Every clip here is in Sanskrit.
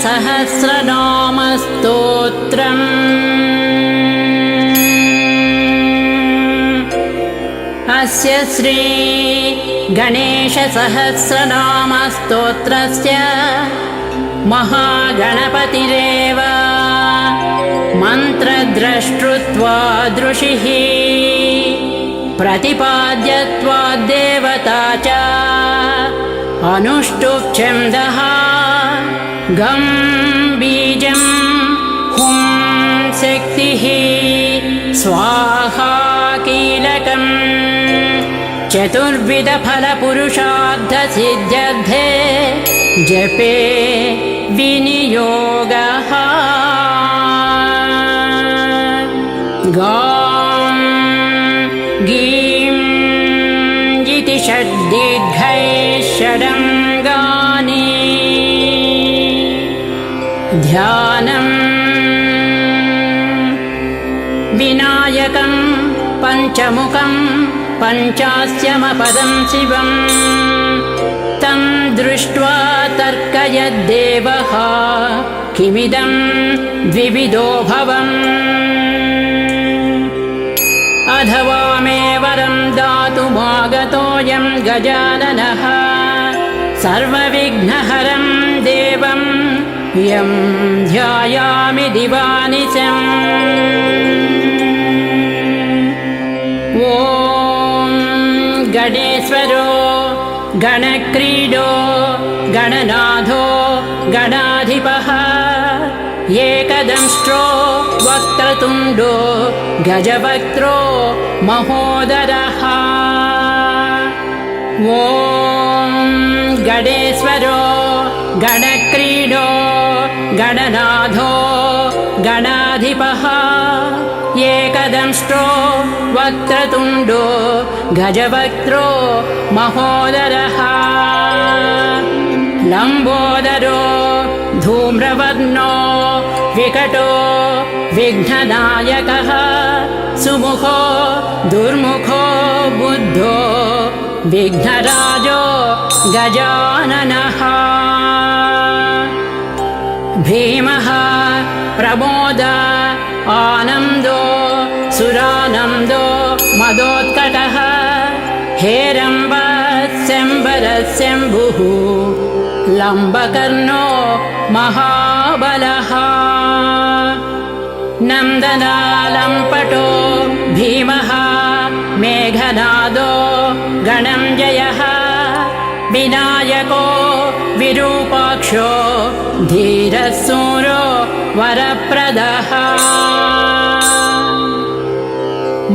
सहस्रनामस्तोत्रम् अस्य श्री गणेशसहस्रनामस्तोत्रस्य महागणपतिरेव मन्त्रद्रष्टृत्वादृशिः प्रतिपाद्यत्वाद्देवता च अनुष्टुप् गं बीजं हुं शक्तिः स्वाहा कीलकं चतुर्विधफलपुरुषार्थसिद्ध्यर्थे जपे विनियोगः गां गीं इति षड्दीर्घैः षडङ्गानि ध्यानं विनायकं पञ्चमुखं पञ्चास्यमपदं शिवं तं दृष्ट्वा तर्कयद्देवः किमिदं द्विविधो भवम् अथवा मे वरं दातुमागतोऽयं गजाननः सर्वविघ्नहरं देवं यं ध्यायामि दिवानिशम् ॐ गणेश्वरो गणक्रीडो गणनाथो गणाधिपः एकदंष्ट्रो वक्रतुण्डो गजवक्त्रो महोदरः ॐ गणेश्वरो गणक्रीडो गणनाथो गणाधिपः एकदंष्ट्रो वक्रतुण्डो गजवक्त्रो महोदरः लम्बोदरो धूम्रवर्णो विकटो विघ्ननायकः सुमुखो दुर्मुखो बुद्धो विघ्नराजो गजाननः भीमः प्रमोद आनन्दो सुरानन्दो मदोत्कटः हेरम्बस्यम्बरस्यम्भुः लम्बकर्णो महाबलः नन्दनालम्पटो भीमः मेघनादो गणञ्जयः विनायको विरूपाक्षो धीरसूरो वरप्रदः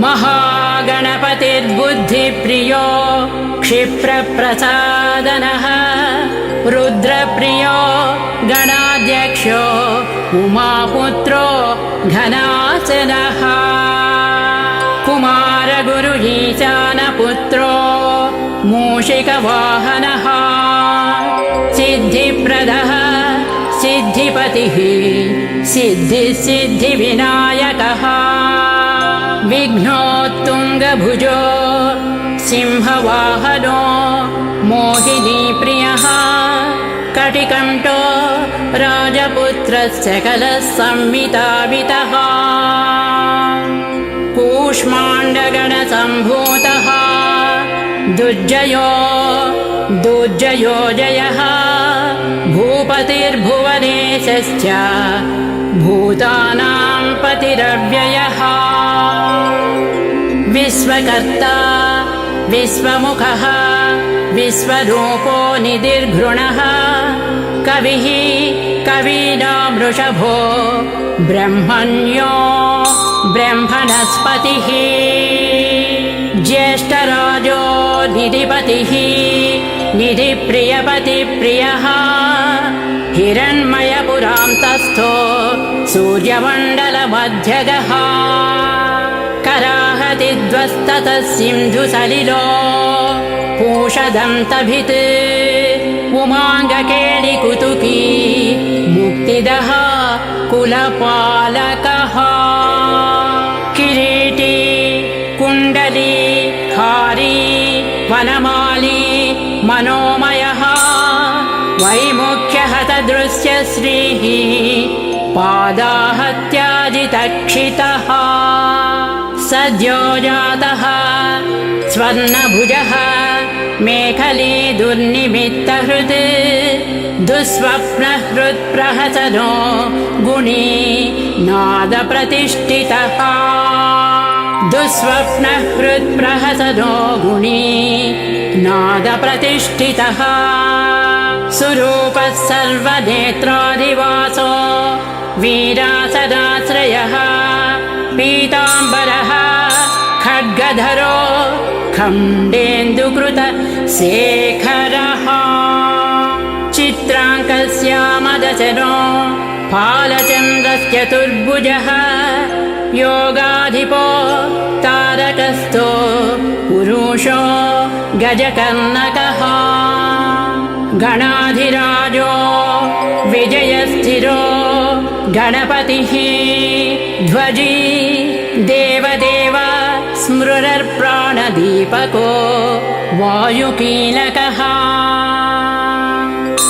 महागणपतिर्बुद्धिप्रियो क्षिप्रप्रसादनः रुद्रप्रियो गणाध्यक्षो उमापुत्रो घनासनः कुमारगुरु ईशानपुत्रो मूषिकवाहनः सिद्धिप्रदः सिद्धिपतिः सिद्धिविनायकः विघ्नोत्तुङ्गभुजो सिंहवाहनो मोहिनीप्रियः कटिकण्ठो राजपुत्रस्य कलसंवितावितः कूष्माण्डगणसम्भूतः दुर्जयो जयः भूपतिर्भुवनेशश्च भूतानां पतिरव्ययः विश्वकर्ता विश्वमुखः विश्वरूपो निधिर्घृणः कविः कवीनां वृषभो ब्रह्मण्यो ब्रह्मणस्पतिः ज्येष्ठराजो निधिपतिः निधिप्रियपतिप्रियः हिरण्मयपुरान्तस्थो सूर्यमण्डलमध्यगः कराहतिध्वस्ततः सिन्धुसलिलो पूषदन्तभित् उमाङ्गकेलिकुतुकी मुक्तिदः कुलपालकः किरीटी कुण्डली हारी वनमाली मनोमयः वैमुख्यहतदृश्य श्रीः पादाहत्याजितक्षितः सद्यो जातः स्वर्णभुजः मेखली दुर्निमित्तहृत् दुःस्वप्नहृत्प्रहसनो गुणी नादप्रतिष्ठितः दुःस्वप्नहृत्प्रहसनो गुणी नादप्रतिष्ठितः सुरूपः सर्वनेत्राधिवासो वीरासदाश्रयः पीताम्बरः खड्गधरो खण्डेन्दुकृत शेखरः चित्राङ्कस्यामदशनो फालचन्द्रश्चतुर्भुजः योगाधिपो तारकस्थो पुरुषो गजकर्णकः गणाधिराजो विजयस्थिरो गणपतिः ध्वजी देवदेव स्मृरप्राणदीपको वायुकीलकः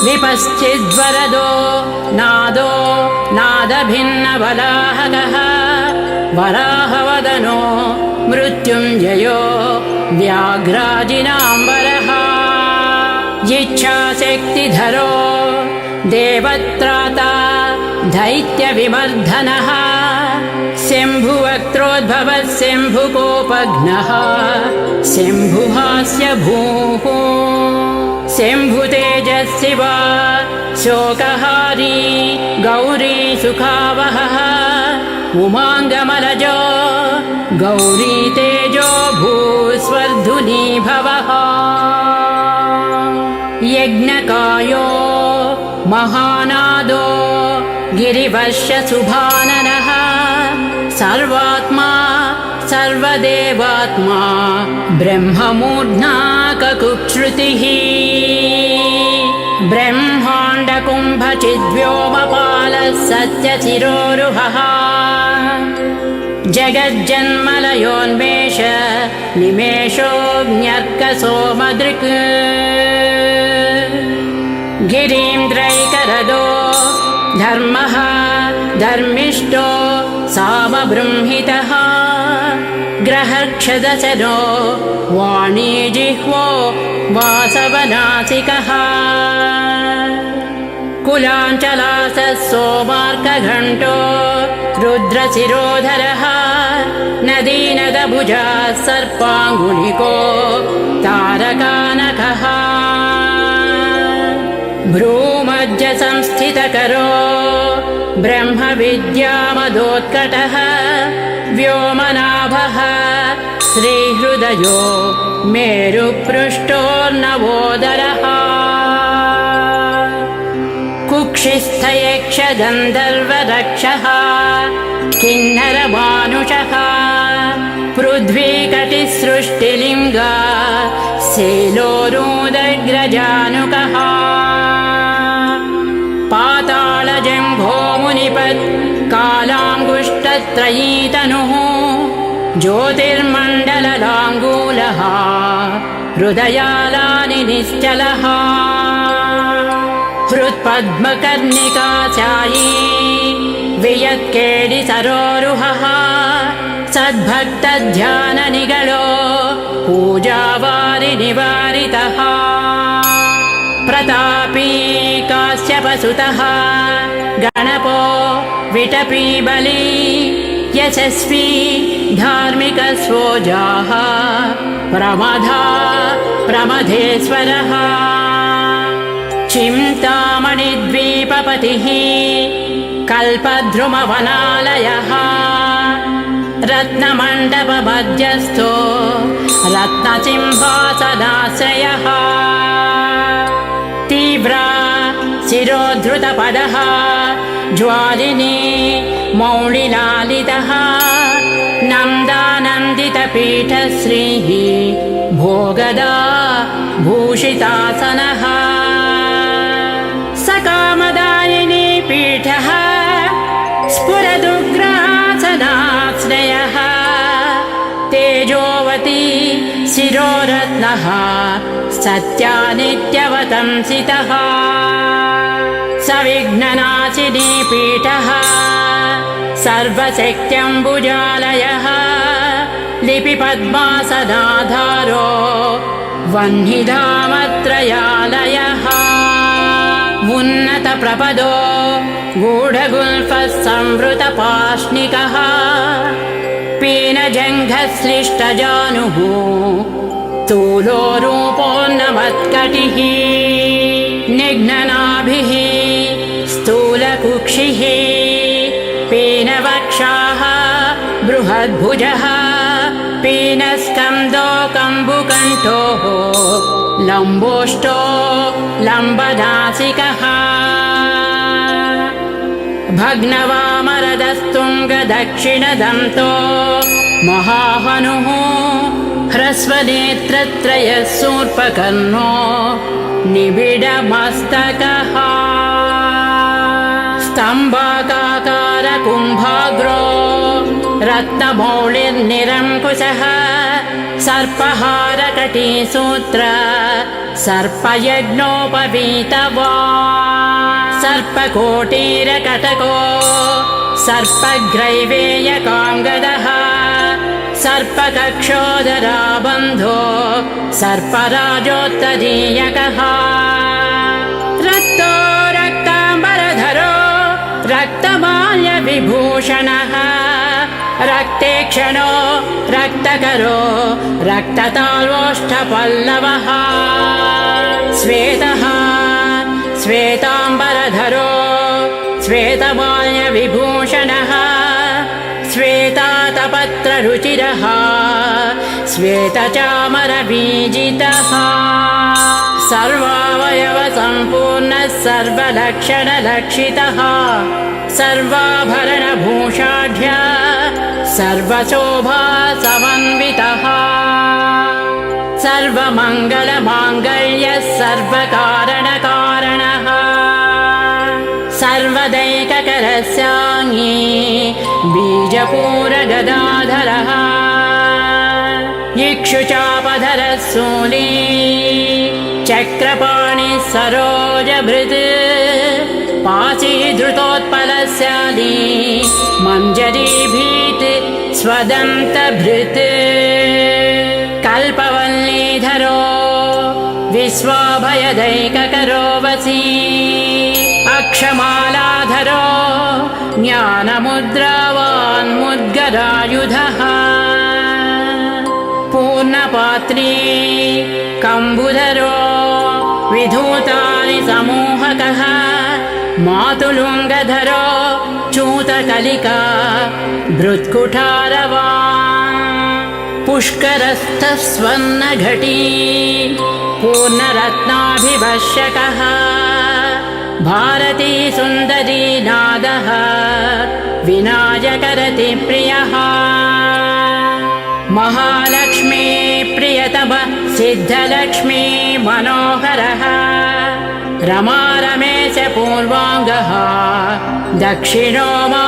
विपश्चिद्वरदो नादो नादभिन्नवलाहकः वराहवदनो मृत्युञ्जयो व्याघ्राजिनाम्बरः इच्छाशक्तिधरो देवत्राता दैत्यविमर्दनः शम्भुवक्त्रोद्भवः शम्भुकोपघ्नः शम्भुहास्य भूः शम्भुतेजस्शिव शोकहारी गौरी सुखावहः उमाङ्गमलजो गौरी तेजो भूस्वर्धुनी भवः यज्ञकायो महानादो गिरिवर्षशुभाननः सर्वात्मा सर्वदेवात्मा ब्रह्ममूर्ध्नाककुक्षृतिः ब्रह्माण्डकुम्भचिद्व्योमपालः सत्यशिरोरुहः जगज्जन्मलयोन्मेष निमेषोऽग्न्यर्कसोमदृक् गिरीन्द्रैकरदो धर्मः धर्मिष्ठो सामबृंहितः ग्रहक्षदशनो वाणीजिह्वो वासवनासिकः कुलाञ्चलासः सोमार्कघण्टो रुद्रशिरोधरः नदीनदभुजः सर्पाङ्गुलिको तारकानकः भ्रूमध्यसंस्थितकरो ब्रह्मविद्यामदोत्कटः व्योमनाभः श्रीहृदयो मेरुपृष्ठोर्नवोदरः कुक्षिस्थयक्षगन्धर्वरक्षः किन्नरमानुषः पृथ्वीकटिसृष्टिलिङ्ग शैलोरुदग्रजानुकः पातालजम्भोमुनिपत् कालाङ्गुष्ठत्रयीतनुः ज्योतिर्मण्डललाङ्गूलः हृदयालानि निश्चलः हृत्पद्मकर्णिकाचायी वियत्केलिसरोरुहः सद्भक्तध्याननिगलो पूजावारिनिवारितः प्रतापी काश्यपसुतः गणपो विटपी बली यशस्वी धार्मिकस्वोजाः प्रमदा प्रमथेश्वरः चिन्तामणिद्वीपपतिः कल्पद्रुमवनालयः रत्नमण्डपमध्यस्थो रत्नसिंहासनाश्रयः तीव्रा शिरोद्धृतपदः ज्वालिनी मौलिलालितः नन्दानन्दितपीठश्रीः भोगदा भूषितासनः सकामदायिनी पीठः स्फुरदुग्रासनाश्रयः तेजोवती शिरोरत्नः सत्यानित्यवतंसितः सविघ्ननाशिनी पीठः सर्वशक्त्यम्बुजालयः लिपिपद्मासनाधारो वह्निधामत्रयालयः उन्नतप्रपदो गूढगुल्फः संवृतपाष्णिकः पीनजङ्घश्लिष्टजानुः स्थूलो रूपोन्नमत्कटिः निघ्ननाभिः स्थूलकुक्षिः पीनवक्षाः बृहद्भुजः पीनस्कन्धो कम्बुकण्ठोः लम्बोष्टो लम्बनासिकः भग्नवामरदस्तुङ्गदक्षिणदन्तो महाहनुः ह्रस्वनेत्रत्रयः शूर्पकर्णो निबिडमस्तकः स्तम्भाकारकुम्भाग्रो रत्नमौलिर्निरङ्कुशः सर्पहारकटीसूत्र सर्पयज्ञोपवीतवान् सर्पकोटीरकटको सर्पग्रैवेयकाङ्गदः सर्पकक्षोदराबन्धो सर्पराजोत्तरीयकः रक्तो रक्ताम्बरधरो रक्तमाल्यविभूषणः रक्तेक्षणो रक्तकरो रक्तताल्वोष्ठपल्लवः श्वेतः श्वेताम्बरधरो श्वेतमाल्यविभूषणः श्वेतातपत्ररुचिरः श्वेतचामरबीजितः सर्वावयवसम्पूर्णः सर्वलक्षणलक्षितः सर्वाभरणभूषाढ्य सर्वशोभासमन्वितः सर्वमङ्गलमाङ्गल्यः सर्वकारणकारणः सर्वदैककरस्याङ्गी बीजपूरगदाधरः इक्षुचापधरः शूली चक्रपाणिः सरोजभृत् पाशीधृतोत्पलस्याली मञ्जरीभीत् स्वदन्तभृत् कल्पवल्लीधरो विश्वाभयदैककरो वसी अक्षमालाधरो ज्ञानमुद्रावान्मुद्गरायुधः पूर्णपात्री कम्बुधरो विधूतानि समूहकः मातुलुङ्गधरो चूतकलिका भृत्कुठारवान् पुष्करस्थः स्वर्णघटी पूर्णरत्नाभिभषकः भारती सुन्दरी नादः विनायकरतिप्रियः महालक्ष्मी प्रियतम सिद्धलक्ष्मी मनोहरः रमा रमेश पूर्वाङ्गः दक्षिणो मा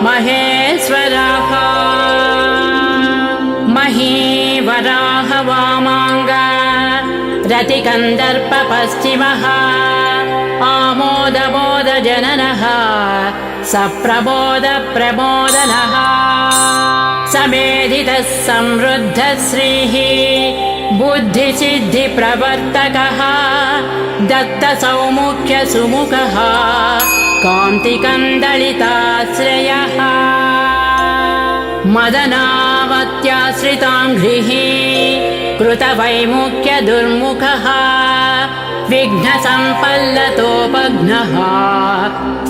महेश्वरः महीवराह वामाङ्ग रतिकन्दर्प पश्चिमः आमोदमोदजननः सप्रमोदप्रमोदनः समेधितः समृद्धः श्रीः बुद्धिसिद्धिप्रवर्तकः दत्तसौमुख्यसुमुखः कान्तिकन्दलिताश्रयः मदनावत्याश्रिताङ्घ्रिः कृतवैमुख्यदुर्मुखः विघ्नसम्पल्लतोपघ्नः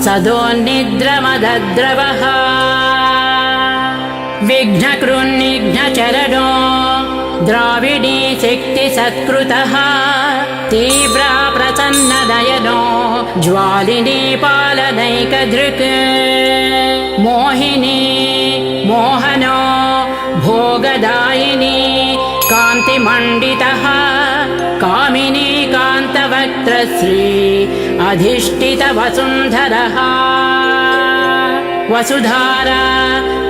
सदोन्निद्रमदद्रवः विघ्नकृन्निघ्नचरणो द्राविडी शक्तिसत्कृतः तीव्रा प्रसन्ननयनो ज्वालिनी पालनैकदृक् मोहिनी मोहनो भोगदायिनी कान्तिमण्डितः कामिनी कान्तवक्त्रश्री अधिष्ठितवसुन्धरः वसुधारा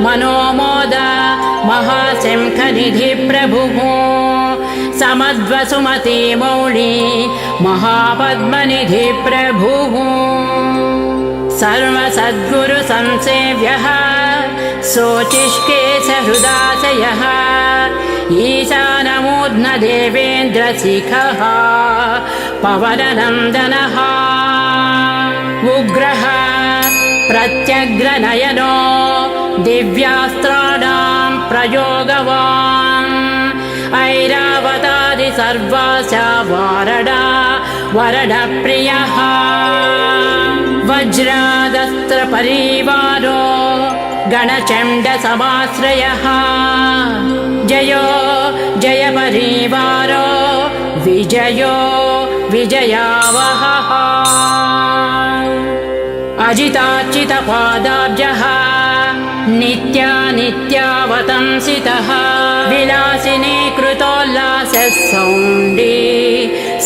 मनोमोद महाशङ्खनिधिप्रभुः समद्वसुमती मौळी महापद्मनिधिप्रभुः सर्वसद्गुरुसंसेव्यः शोचिष्केशहृदाशयः ईशानमूर्ध्नदेवेन्द्रशिखः पवननन्दनः उग्रः प्रत्यग्रनयनो दिव्यास्त्राणां प्रयोगवान् ऐरावतारि सर्वाशा वारणा वरणप्रियः वज्रादस्त्रपरिवारो गणचण्डसमाश्रयः जयो जयपरिवारो विजयो विजयावहः अजिताच्युतपादाब्जः नित्यानित्यावतंसितः विलासिनी कृतोल्लासः सौण्डी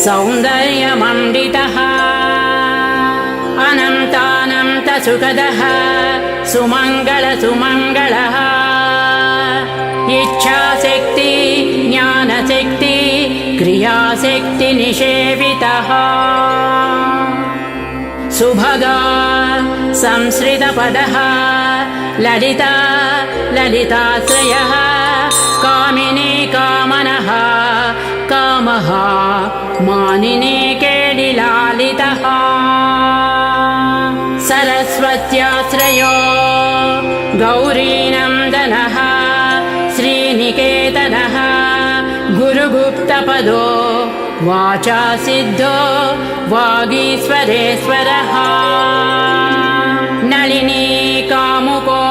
सौन्दर्यमण्डितः अनन्तानन्तसुखदः सुमङ्गलः इच्छाशक्ति ज्ञानशक्ति क्रियाशक्ति निषेवितः सुभगा संश्रितपदः ललिता ललिताश्रयः कामिनी कामनः कामः मानिनी केडिलालितः सरस्वत्याश्रयो गौरीनन्दनः श्रीनिकेतनः गुरुगुप्तपदो वाचा सिद्धो वागीश्वरेश्वरः नलिनी कामुको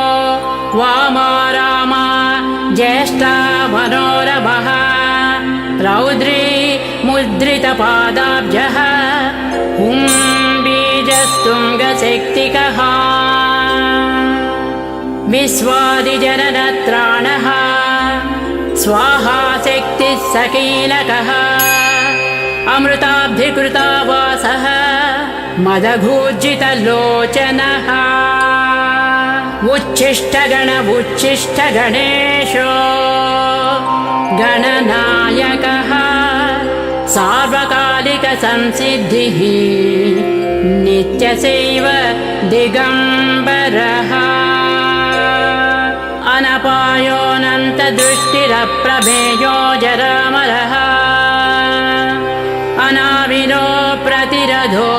वामाराम ज्येष्ठा मनोरमः रौद्री मुद्रितपादाब्जः बीजस्तुङ्गशक्तिकः विश्वादिजननत्राणः स्वाहा शक्तिः सकीलकः अमृताब्धिकृतावासः मदघूर्जितलोचनः उच्छिष्टगणेशो गणनायकः सार्वकालिकसंसिद्धिः नित्यशैव दिगम्बरः अनपायोऽनन्तदृष्टिरप्रमेयो जरामरः अनाविलो प्रतिरधो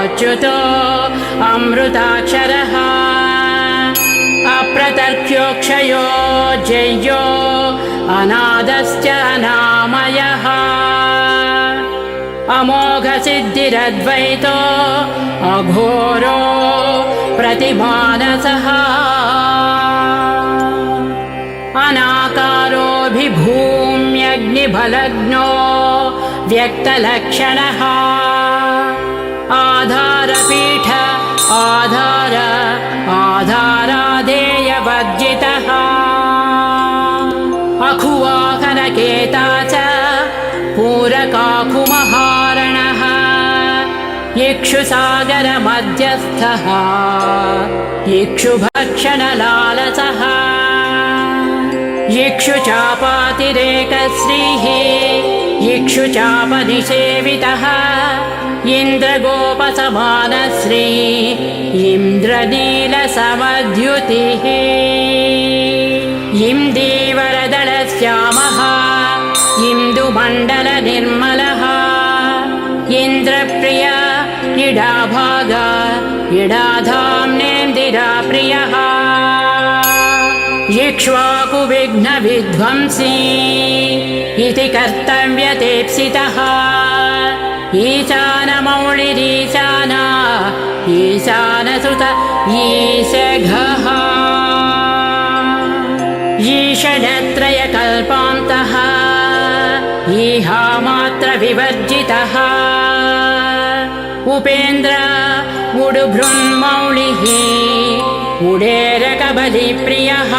अच्युतो अमृताक्षरः अप्रतर्क्योक्षयो जय्यो अनादश्च अनामयः अमोघसिद्धिरद्वैतो अघोरो प्रतिमानसः अनाकारोऽभिभूम्यग्निबलग्नो व्यक्तलक्षणः आधारपीठ आधाराधेयवर्जितः अखुवाहनकेता च पूरकाकुमहारणः इक्षुसागरमध्यस्थः इक्षुभक्षणलालसः इक्षुचापातिरेकश्रीः इक्षुचापनिषेवितः इन्द्रगोपसमानश्री इन्द्रनीलसमद्युतिः इन्दीवरदलश्यामः इन्दुमण्डलनिर्मलः इन्द्रप्रिय इडाभाग इडाधाम्नेन्दिराप्रियः इक्ष्वाकुविघ्नविध्वंसी इति कर्तव्यतेप्सितः ईशानमौळिरीशान ईशानसुत ईशघः ईषडत्रयकल्पान्तः ईहामात्र विवर्जितः उपेन्द्र उडुभृन्मौलिः उडेरकबलिप्रियः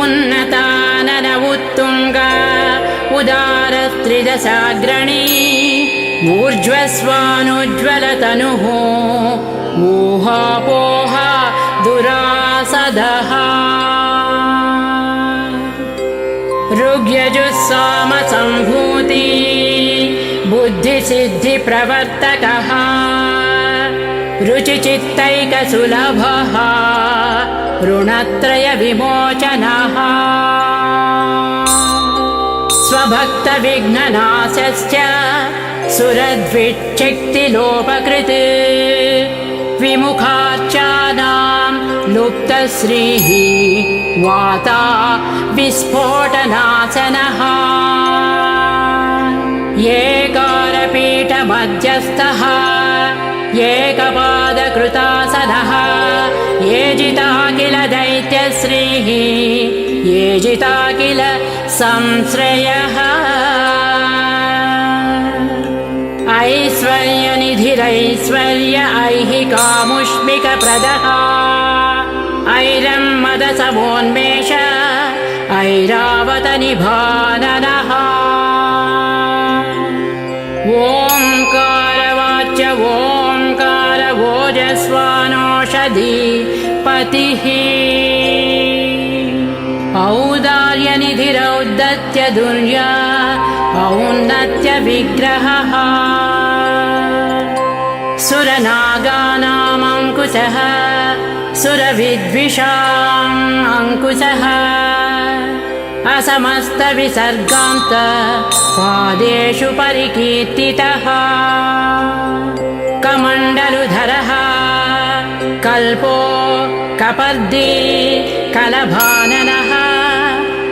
उन्नतानन उत्तुङ्ग उदारस्त्रिदशाग्रणी ऊर्ध्वस्वानुज्ज्वलतनुः ऊहापोह दुरासदः ऋग्यजुस्सामसम्भूति बुद्धिसिद्धिप्रवर्तकः रुचिचित्तैकसुलभः ऋणत्रयविमोचनः स्वभक्तविघ्ननाशश्च सुरद्विच्छक्तिलोपकृत् विमुखार्चानां लुप्तश्रीः वाता विस्फोटनाशनः एकारपीठमध्यस्थः एकपादकृतासनः येजिता किल दैत्यश्रीः येजिता किल संश्रयः ऐश्वर्यनिधिरैश्वर्य ऐहिकामुष्मिकप्रदः ऐरम्मदसमोन्मेष ऐरावतनिभाननः ओङ्कारवाच्य ओङ्कार ओजस्वानौषधिपतिः औदार्यनिधिरौद्धत्य दुर्या औन्नत्य विग्रहः सुरनागानामङ्कुशः सुरविद्विषाम् अङ्कुशः असमस्तविसर्गान्त पादेषु परिकीर्तितः कमण्डलुधरः कल्पो कपर्दी कलभाननः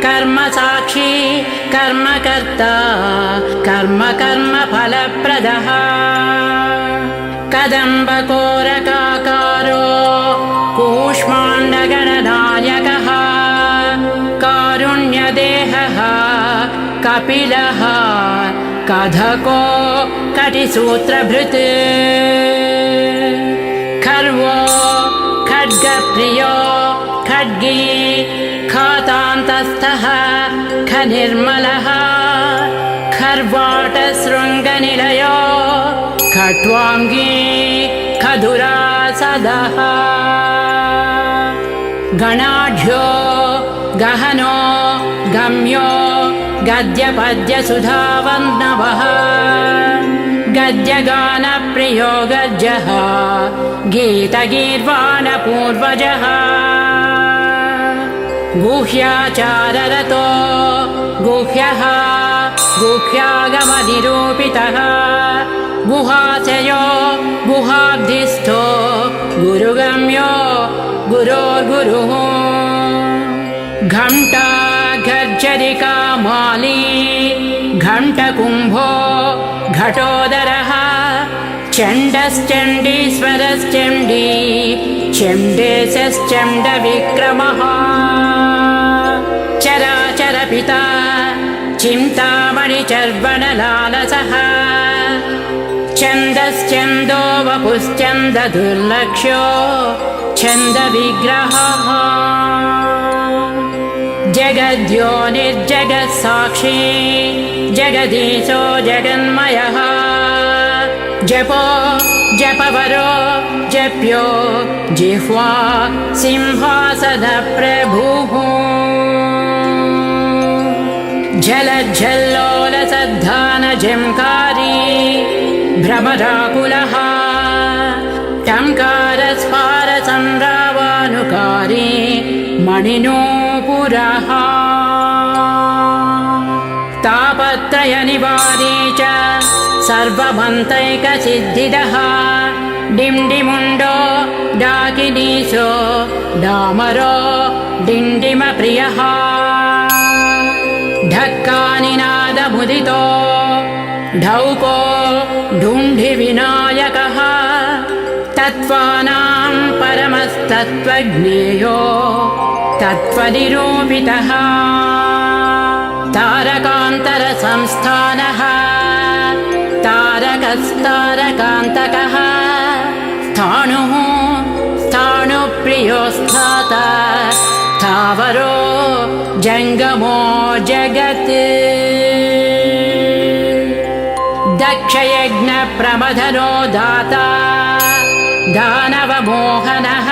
कर्मसाक्षी कर्मकर्ता कर्मफलप्रदः कदम्बकोरकाकारो कूष्माण्डगणनायकः कारुण्यदेहः कपिलः कधको कटिसूत्रभृत् खर्वो खड्गप्रियो खड्गी खातान्तस्थः खनिर्मलः खर्वाटशृङ्गनिलयो खट्वाङ्गी खदुरासदः गणाढ्यो गहनो गम्यो गद्यपद्यसुधावन्नवः गद्यगानप्रियो गज्जः गीतगीर्वाणपूर्वजः गुह्याचाररतो गुह्यः गुह्यागमनिरूपितः गुहाशयो गुहाब्धिस्थो गुरुगम्यो गुरोर्गुरुः घण्टा गर्जरिका माली घण्टकुम्भो घटोदरः चण्डश्चण्डीश्वरश्चण्डी चण्डेशश्चण्डविक्रमः चराचरपिता चिन्तामणिचर्वणलालसः छन्दश्चन्दो वपुश्चन्ददुर्लक्ष्यो छन्दविग्रहः जगद्योनिर्जगत्साक्षी जगदीशो जगन्मयः जपो जपवरो जप्यो जिह्वा सिंहासनप्रभुः झलज्झल्लोलसद्धानझङ्कारी भ्रमराकुलः टङ्कारस्फारसंरावानुकारी मणिनूपुरः तापत्रयनिवारी च सर्वमन्तैकसिद्धिदः डिण्डिमुण्डो डाकिनीशो डामरो डिण्डिमप्रियः ढक्कानिनादमुदितो ढौको ढुण्ढिविनायकः तत्त्वानां परमस्तत्त्वज्ञेयो तत्त्वनिरूपितः तार तारकान्तरसंस्थानः तारकस्तारकान्तकः स्थाणुः स्थाणुप्रियोऽस्थाता स्थावरो जङ्गमो जगत् दक्षयज्ञप्रमथनो दाता दानवमोहनः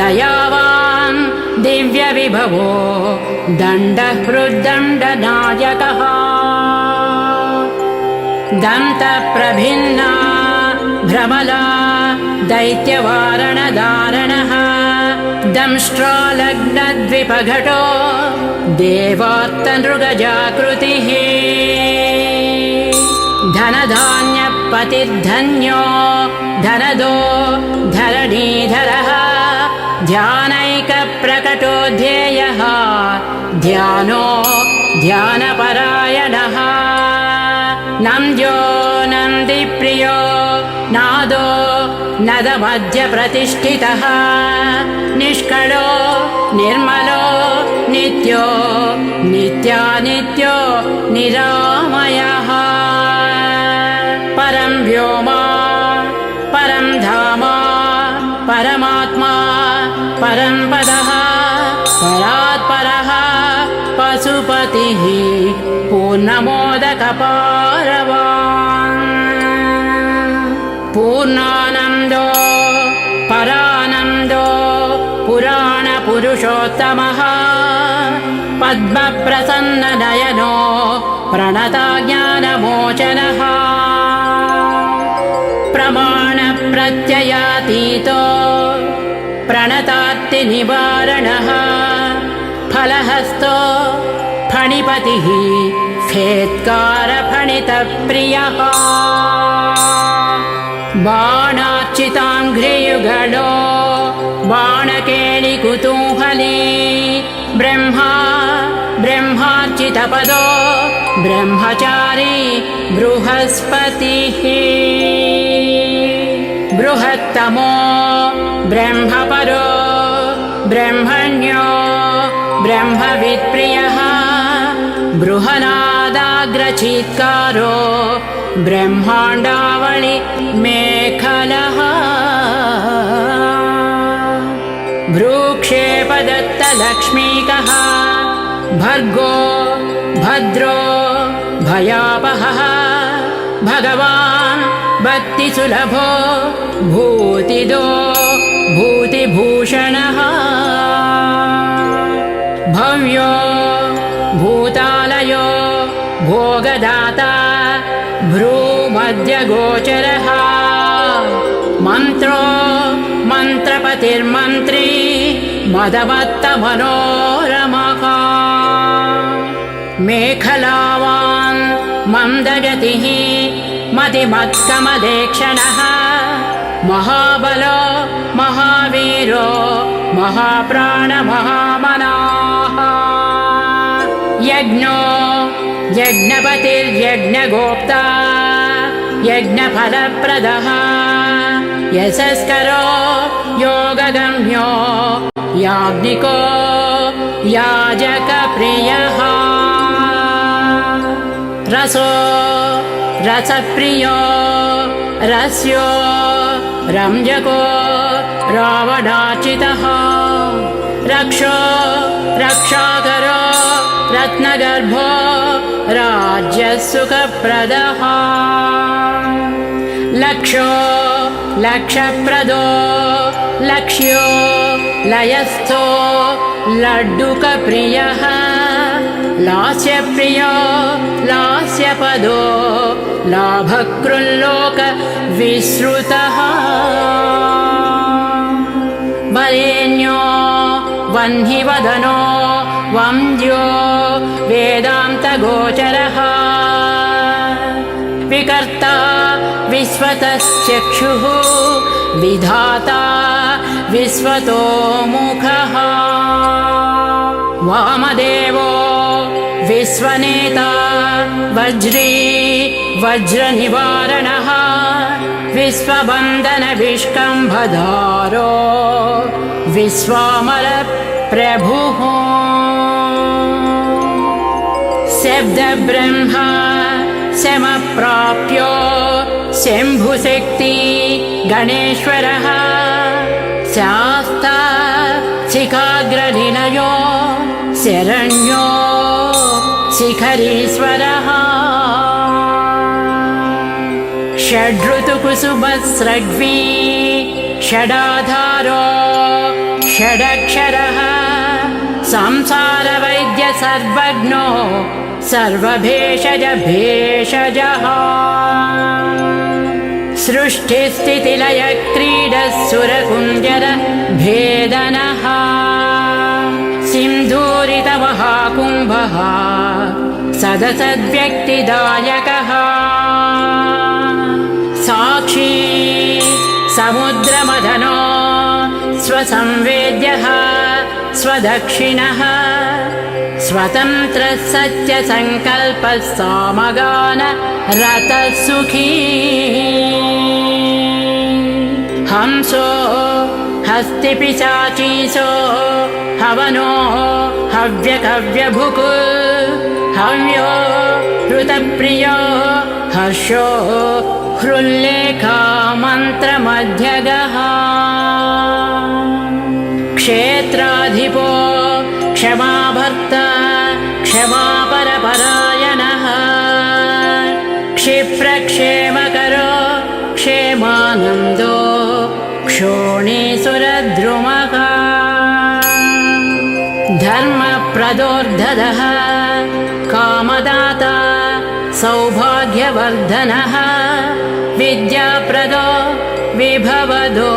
दयावान् दिव्यविभवो दण्डहृद्दण्डनायकः दन्तप्रभिन्ना भ्रमला दैत्यवारणधारणः दंष्ट्रालग्नद्विपघटो देवार्तनृगजाकृतिः धनधान्यपतिर्धन्यो धनदो धरणीधरः ध्यानैकप्रकटो ध्येयः ध्यानो ध्यानपरायणः नन्द्यो नन्दिप्रियो नादो नदमध्यप्रतिष्ठितः निष्कळो निर्मलो नित्यो नित्यानित्यो निरामयः परं व्योमा परं धाम परमात्मा परं पदः परात्परः पशुपतिः पूर्णमोदकपारवान् पूर्णानन्दो परानन्दो पुराणपुरुषोत्तमः पद्मप्रसन्ननयनो प्रणतज्ञानमोचनः प्रमाणप्रत्ययातीतो प्रणतार्तिनिवारणः फलहस्तो फणिपतिः फेत्कारफणितप्रियः बाणार्चिताङ्घ्रियुगलो बाणकेलिकुतूहली ब्रह्मा ब्रह्मार्चितपदो ब्रह्मचारी बृहस्पतिः बृहत्तमो ब्रह्मपरो ब्रह्मण्यो ब्रह्मवित्प्रियः बृहनादाग्रचीत्कारो ब्रह्माण्डावळि मेखलः भ्रूक्षेपदत्तलक्ष्मीकः भर्गो भद्रो भयापहः भगवान् भक्तिसुलभो भूतिदो भूतिभूषणः भव्यो भूतालयो भोगदाता भ्रूमध्यगोचरः मन्त्रो मन्त्रपतिर्मन्त्री मदमत्तमनोरमः मेखलावान् मन्दगतिः मतिमत्कमलेक्षणः महाबलो महावीरो महाप्राणमहामनाः यज्ञो यज्ञपतिर्यज्ञगोप्ता यज्ञफलप्रदः यशस्करो योगगम्यो याज्ञिको याजकप्रियः रसो रसप्रियो रस्यो रंजको रावणार्चितः रक्षो रक्षाकरो रत्नगर्भो राज्यसुखप्रदः लक्षो लक्षप्रदो लक्ष्यो लयस्थो लड्डुकप्रियः लास्यप्रियो लास्यपदो लाभकृल्लोकविश्रुतः वरेण्यो वह्निवदनो वन्द्यो वेदान्तगोचरः विकर्ता विश्वतश्चक्षुः विधाता विश्वतोमुखः वामदेवो विश्वनेता वज्री वज्रनिवारणः विश्वबन्धनविष्कम्भधारो विश्वामरप्रभुः शब्दब्रह्मा समप्राप्यो शम्भुशक्ति गणेश्वरः शास्ता शिखाग्रनिलयो शरण्यो शिखरीश्वरः षड्ऋतुकुसुमस्रग्वी षडाधारो षडक्षरः संसारवैद्य सर्वज्ञो सर्वभेषज भेषजः सृष्टिस्थितिलय क्रीडसुरकुञ्जर भेदनः सिन्धूरितमहाकुम्भः सदसद्व्यक्तिदायकः साक्षी समुद्रमदनो स्वसंवेद्यः स्वदक्षिणः स्वतन्त्रः सत्यसङ्कल्पः सामगान रतः सुखी हंसो हस्तिपिशाचीसो हवनो हव्यकव्यभुक् हव्यो हृतप्रियो हर्षो हृल्लेखा मन्त्रमध्यगः क्षेत्राधिपो क्षमाभर्ता क्षमापरपरायणः क्षिप्रक्षेमकरो क्षेमानन्दो क्षोणीसुरद्रुमः धर्मप्रदोर्धदः कामदाता सौभाग्यवर्धनः विद्याप्रदो विभवदो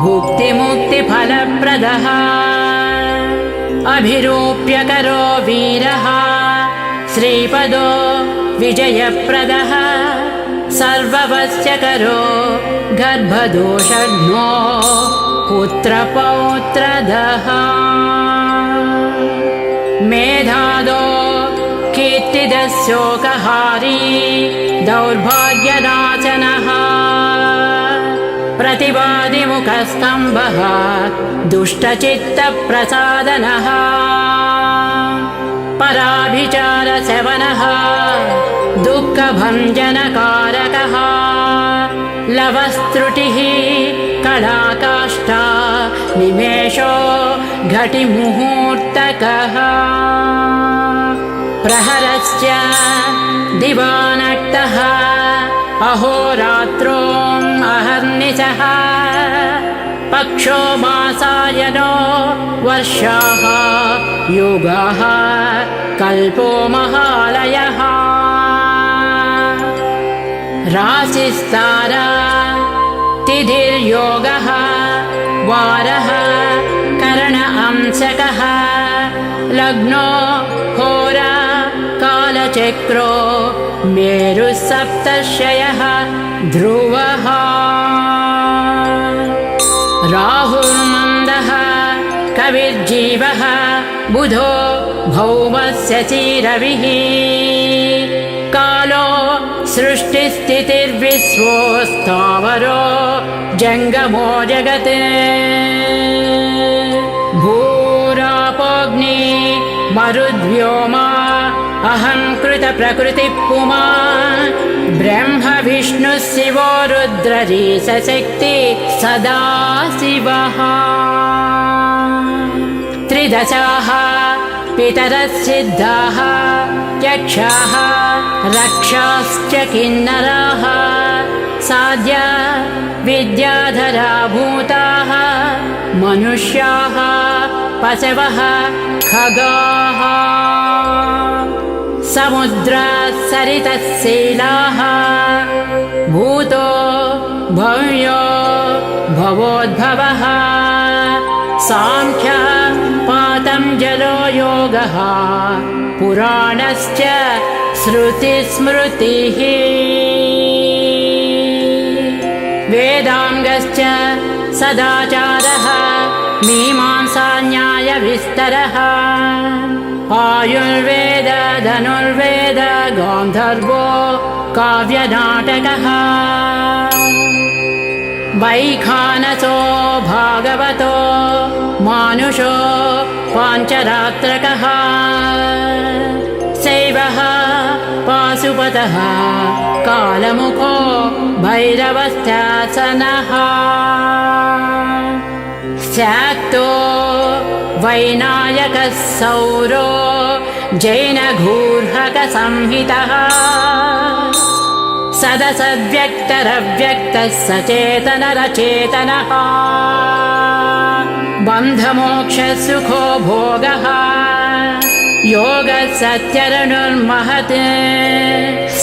भुक्तिमुक्तिफलप्रदः अभिरूप्यकरो वीरः श्रीपदो विजयप्रदः सर्ववस्यकरो गर्भदोषघ्नो पुत्रपौत्रदः मेधादो कीर्तिदशोकहारी दौर्भाग्यनाशनः प्रतिवादिमुखस्तम्भः दुष्टचित्तप्रसादनः पराभिचारसेवनः दुःखभञ्जनकारकः लवस्त्रुटिः कलाकाष्ठा निमेषो घटिमुहूर्तकः प्रहरस्य दिवानक्तः अहोरात्रोम् अहर्निशः पक्षो मासायनो वर्षाः युगाः कल्पो महालयः राशिस्तारा तिथिर्योगः वारः करण अंशकः लग्नो होरा कालचक्रो मेरुः सप्तर्षयः ध्रुवः राहुर्मन्दः कविर्जीवः बुधो भौमस्य रविः कालो सृष्टिस्थितिर्विश्वो स्थावरो जङ्गमो जगत् भूरापोऽग्नि मरुद्व्योमा अहं कृतप्रकृतिः ब्रह्म विष्णुः शिवो रुद्ररीशक्ति सदा शिवः त्रिदशाः पितरः सिद्धाः यक्षाः रक्षाश्च किन्नराः साध्या विद्याधरा भूताः मनुष्याः पशवः खगाः समुद्राः शैलाः भूतो भव्यो भवोद्भवः सांख्यः पातञ्जलो योगः पुराणश्च श्रुतिस्मृतिः वेदाङ्गश्च सदाचारः मीमांसा न्यायविस्तरः आयुर्वेद धनुर्वेद गान्धर्वो काव्यनाटकः वैखानसो भागवतो मानुषो पाञ्चरात्रकः शैवः शाश्वतः कालमुखो भैरवस्त्यासनः स्याक्तो वैनायकः सौरो जैनगूर्हकसंहितः सदसद्व्यक्तरव्यक्तः सचेतनरचेतनः बन्धमोक्षसुखो भोगः योगः सत्यरनुर्महत्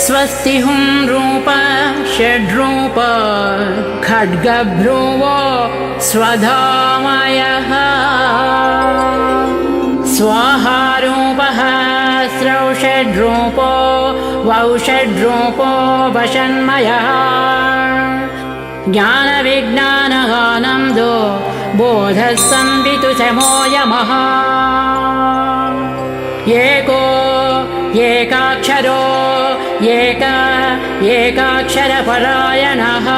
स्वस्ति हुं रूप षड्रूप खड्गभ्रुवो स्वधामयः स्वाहारूपः स्रौषड्रूपो वौषड्रूपो वषण्मयः ज्ञानविज्ञानगानन्दो बोधः संवितुचमो यमः एको एकाक्षरो एकाक्षरपरायणः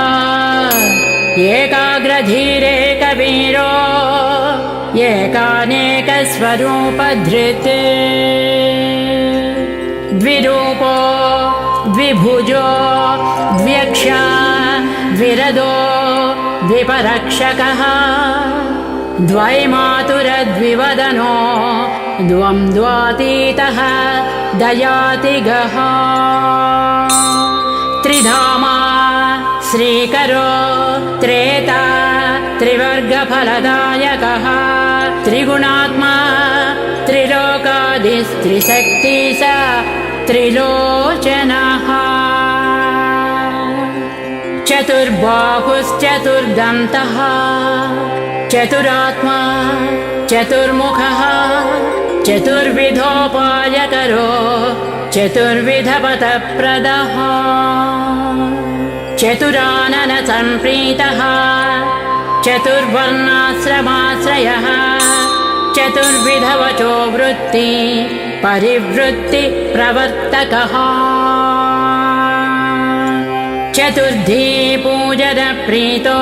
एकाग्रधीरेकवीरो एकानेकस्वरूपधृत् द्विरूपो द्विभुजो द्व्यक्ष द्विरदो द्विपरक्षकः द्वैमातुरद्विवदनो द्वन्द्वातीतः दयातिगः त्रिधामा श्रीकरो त्रेता त्रिवर्गफलदायकः त्रिगुणात्मा त्रिलोकादिस्त्रिशक्तिश त्रिलोचनः चतुर्बाहुश्चतुर्दन्तः चतुरात्मा चतुर्मुखः चतुर्विधोपायकरो चतुर्विधपथप्रदः चतुराननसम्प्रीतः चतुर्वर्णाश्रमाश्रयः चतुर्विधवचो वृत्ति परिवृत्ति प्रवर्तकः चतुर्थी पूजनप्रीतो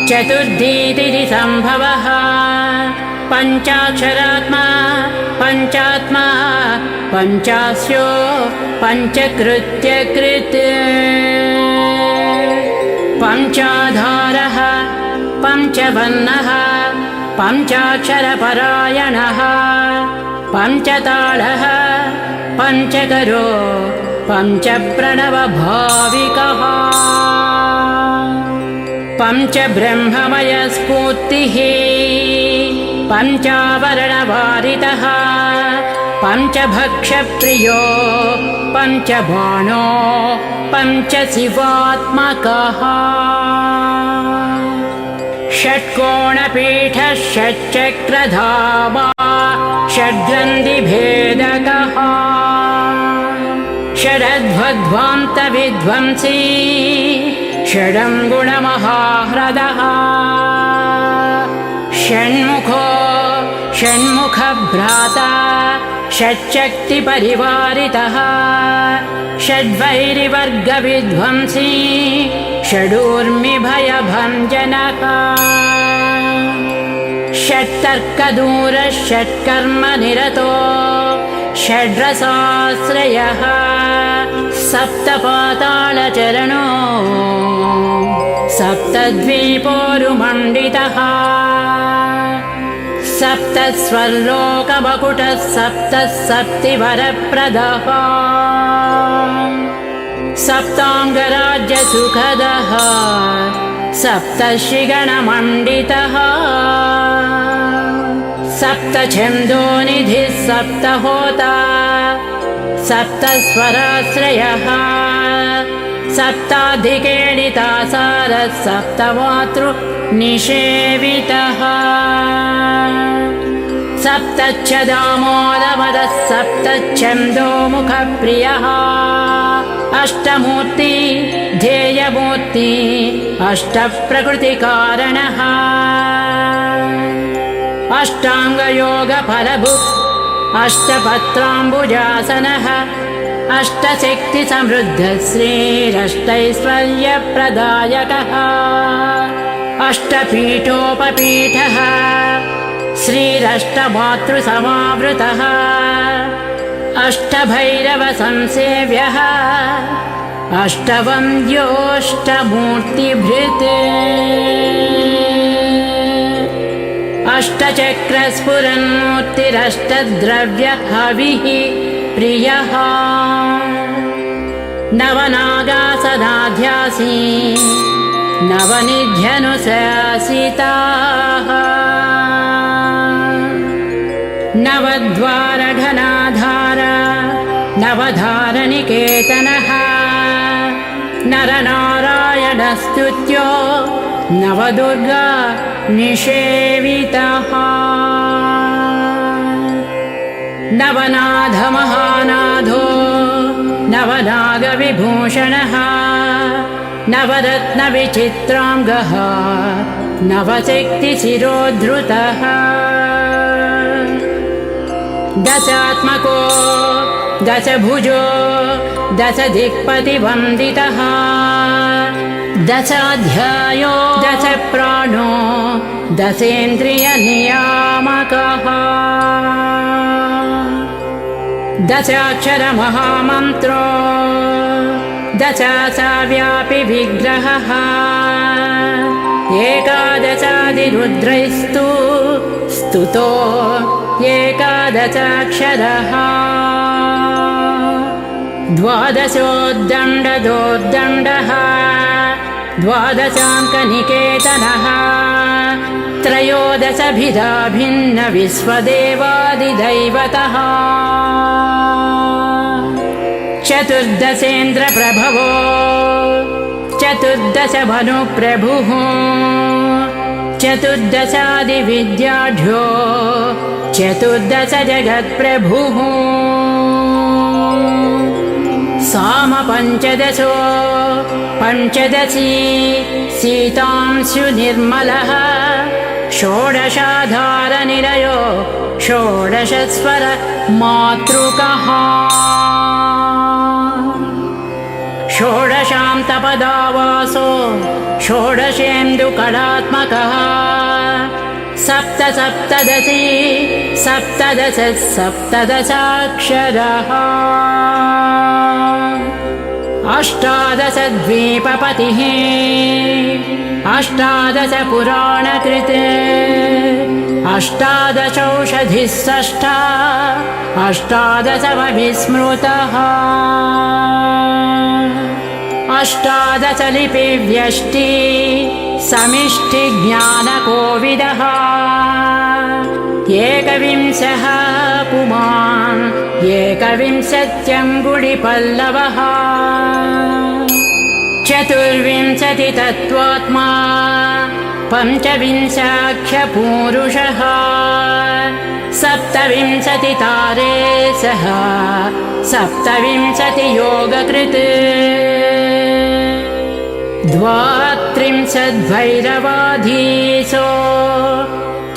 चतुर्थीतिरिसम्भवः पञ्चाक्षरात्मा पञ्चात्मा पञ्चास्यो पञ्चकृत्यकृत् पञ्चाधारः पञ्चवर्णः पञ्चाक्षरपरायणः पञ्चतालः पञ्चकरो पञ्चप्रणवभाविकः पञ्चब्रह्ममयस्फूर्तिः पञ्चावरणवारितः पञ्चभक्षप्रियो पञ्चबाणो पञ्चशिवात्मकः षट्कोणपीठः षट्चक्रधामा षड्गन्धिभेदकः षडध्वध्वान्तविध्वंसी षडङ्गुणमहाह्रदः षण्मुखो षण्मुखभ्राता षट्शक्तिपरिवारितः षड्वैरिवर्गविध्वंसी षडूर्मिभयभञ्जनः षट्तर्कदूरः षट्कर्मनिरतो षड्रसाश्रयः सप्तपातालचरणो सप्तद्वीपोरुमण्डितः सप्तस्वर्लोकमकुटः सप्तसप्तिवरप्रदः सप्ताङ्गराज्यसुखदः सप्तर्षिगणमण्डितः सप्तछन्दोनिधिः सप्तहोता सप्तस्वराश्रयः सप्ताधिकेडितासारः सप्तमातृनिषेवितः सप्तच्छदामोदमदः सप्तच्छन्दोमुखप्रियः अष्टमूर्ति ध्येयमूर्ति अष्टप्रकृतिकारणः अष्टाङ्गयोगफलभुक् अष्टपत्राम्बुजासनः अष्टशक्तिसमृद्धः श्रीरष्टैश्वर्यप्रदायकः अष्टपीठोपपीठः श्रीरष्टमातृसमावृतः अष्टभैरवसंसेव्यः अष्टवन्द्योऽष्टमूर्तिभृत् अष्टचक्रस्फुरन्मूर्तिरष्टद्रव्यहविः प्रियः नवनागासनाध्यासी नवनिध्यनुशासिताः नवद्वारघनाधार नवधारनिकेतनः नरनारायणस्तुत्यो नवदुर्गा निषेवितः नवनाथमहानाथो नवनागविभूषणः नवरत्नविचित्राङ्गः नवशक्तिशिरोद्धृतः दशात्मको दशभुजो दशदिक्पतिवन्दितः दशाध्यायो दशप्राणो दशेन्द्रियनियामकः दशाक्षरमहामन्त्रो दशासाव्यापि विग्रहः एकादशादिरुद्रैस्तु स्तुतो एकादशाक्षरः द्वादशोद्दण्डदोर्दण्डः द्वादशाङ्कनिकेतनः त्रयोदशभिधा भिन्नविश्वदेवादिदैवतः चतुर्दशेन्द्रप्रभवो चतुर्दशभनुप्रभुः चतुर्दशादिविद्याढ्यो चतुर्दश जगत्प्रभुः सामपञ्चदशो पञ्चदशी सीतांशुनिर्मलः षोडशाधारनिलयो षोडशस्वर मातृकः षोडशान्तपदावासो षोडशेन्दुकलात्मकः सप्तसप्तदशी सप्तदश सप्तदशाक्षरः अष्टादशद्वीपपतिः अष्टादशपुराणकृत् अष्टादशौषधिस्सष्टा अष्टादशमविस्मृतः अष्टादशलिपिव्यष्टि समिष्टिज्ञानकोविदः एकविंशः पुमान् एकविंशत्यङ्गुलिपल्लवः चतुर्विंशतितत्त्वात्मा पञ्चविंशाख्यपूरुषः सप्तविंशतितारेशः सप्तविंशतियोगकृत् द्वात्रिंशद्भैरवाधीशो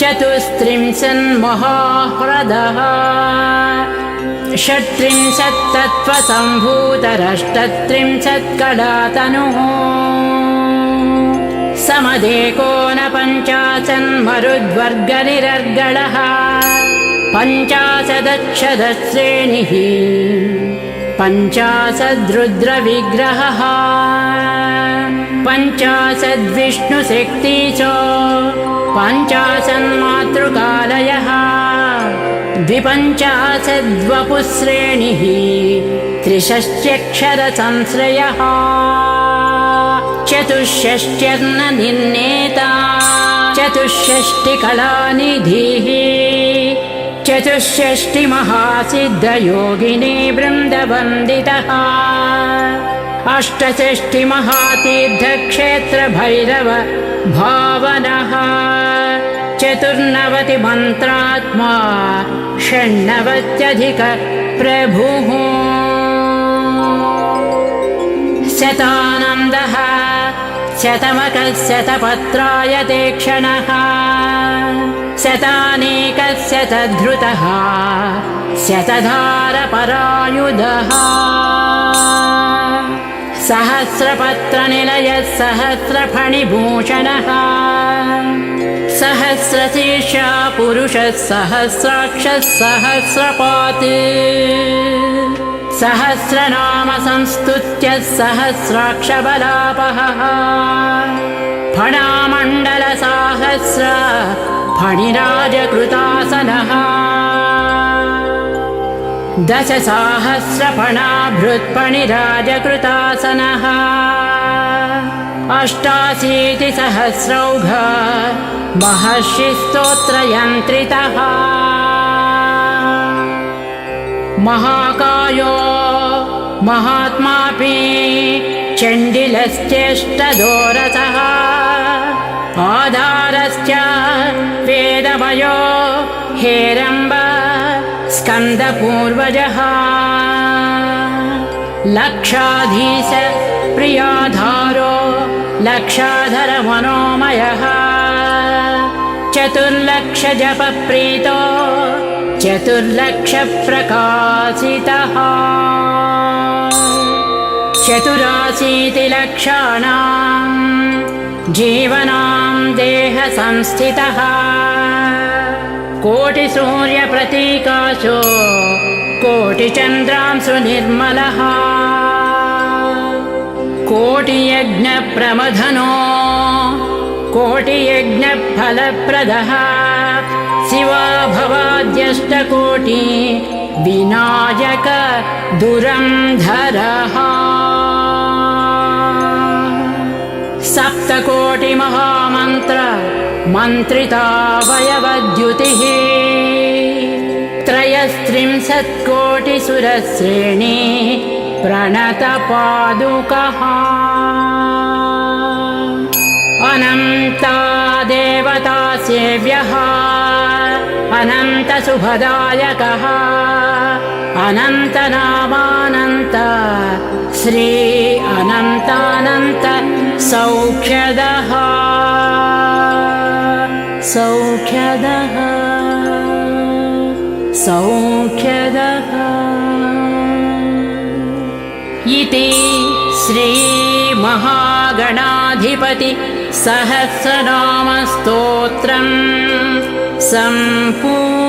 चतुस्त्रिंशन्महाह्रदः षट्त्रिंशत्तत्त्वसम्भूतरष्टत्रिंशत्कलातनुः समदेकोनपञ्चाशन्मरुद्वर्गनिरर्गलः पञ्चाशदक्षरश्रेणिः पञ्चाशद्रुद्रविग्रहः पञ्चाशद्विष्णुशक्तिचो पञ्चाशन्मातृकालयः द्विपञ्चाशद्वपुश्रेणिः त्रिषष्ट्यक्षरसंश्रयः चतुष्षष्ट्यर्णनिर्णेता चतुष्षष्टिकलानिधिः चतुष्षष्टिमहासिद्धयोगिनी वृन्दवन्दितः अष्टषष्टिमहातीर्थक्षेत्रभैरव भावनः चतुर्नवतिमन्त्रात्मा षण्णवत्यधिकप्रभुः शतानन्दः शतमकशतपत्रायते क्षणः शतानेकशतधृतः शतधारपरायुधः सहस्रपत्रनिलयः सहस्रफणिभूषणः सहस्र सहस्रशीर्षा पुरुषः सहस्राक्षः सहस्रपात् सहस्रनाम संस्तुत्य सहस्राक्षबलापहः फणामण्डलसाहस्र फणिराजकृतासनः दशसाहस्रफणाभृत्फणिराजकृतासनः अष्टाशीतिसहस्रौघ महर्षिस्तोत्रयन्त्रितः महाकायो महात्मापि चण्डिलश्चेष्टदोरसः आधारश्च वेदमयो हेरम्ब स्कन्दपूर्वजः लक्षाधीश प्रियाधारो लक्षाधरमनोमयः चतुर्लक्षजपप्रीतो चतुर्लक्षप्रकाशितः चतुराशीतिलक्षाणां जीवनां देहसंस्थितः कोटिसूर्यप्रतीकाशो कोटिचन्द्रांशु निर्मलः कोटियज्ञप्रमथनो कोटियज्ञफलप्रदः शिवा भवाद्यष्टकोटि विनायक दुरन्धरः सप्तकोटिमहामन्त्र मन्त्रितावयवद्युतिः त्रयस्त्रिंशत्कोटिसुरश्रेणी प्रणतपादुकः अनन्ता देवता सेव्यः अनन्तशुभदायकः अनन्तनामानन्त श्री अनन्तानन्त सौख्यदः सौख्यदः सौख्यदः इति श्री महागणाधिपति सहस्रनामस्तोत्रम् सम्पूर्णम्।